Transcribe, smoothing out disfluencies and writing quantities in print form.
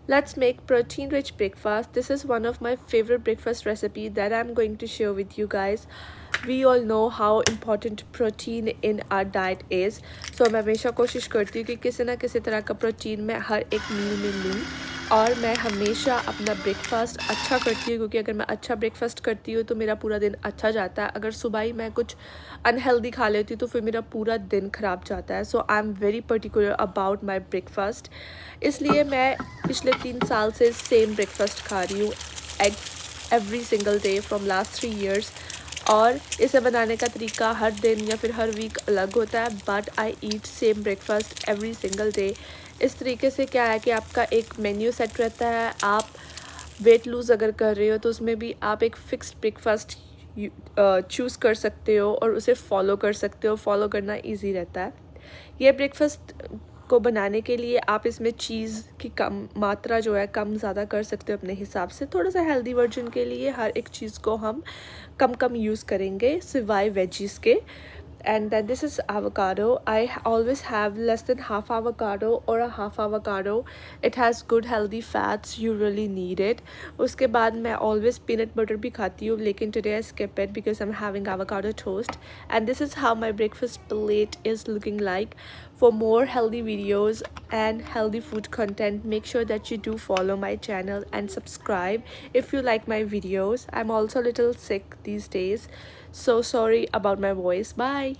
Let's make protein rich breakfast. This is one of my favorite breakfast recipe that I'm going to share with you guys. We all know how important protein in our diet is. So मैं हमेशा कोशिश करती हूँ कि किसी ना किसी तरह का प्रोटीन मैं हर एक मील में लूँ और मैं हमेशा अपना ब्रेकफास्ट अच्छा करती हूँ क्योंकि अगर मैं अच्छा ब्रेकफास्ट करती हूँ तो मेरा पूरा दिन अच्छा जाता है. अगर सुबह ही मैं कुछ अनहेल्दी खा लेती हूँ तो फिर मेरा पूरा दिन ख़राब जाता है. So I am very particular about my breakfast. इसलिए मैं पिछले 3 साल से सेम ब्रेकफास्ट खा रही हूँ, egg every single day from last 3 years. और इसे बनाने का तरीका हर दिन या फिर हर वीक अलग होता है, but I eat same breakfast every single day. इस तरीके से क्या है कि आपका एक मेन्यू सेट रहता है. आप वेट लूज़ अगर कर रहे हो तो उसमें भी आप एक फ़िक्स्ड ब्रेकफास्ट चूज़ कर सकते हो और उसे फॉलो कर सकते हो. फॉलो करना इजी रहता है. ये ब्रेकफास्ट को बनाने के लिए आप इसमें चीज़ की कम मात्रा जो है कम ज़्यादा कर सकते हो अपने हिसाब से. थोड़ा सा हेल्दी वर्जन के लिए हर एक चीज़ को हम कम कम यूज़ करेंगे सिवाय वेजीज़ के. And then this is avocado. I always have less than half avocado or a half avocado. It has good healthy fats, you really need it. उसके बाद मैं always peanut butter भी खाती हूँ, लेकिन today I skip it because I'm having avocado toast. And this is how my breakfast plate is looking like. For more healthy videos and healthy food content, make sure that you do follow my channel and subscribe if you like my videos. I'm also a little sick these days, so sorry about my voice. Bye.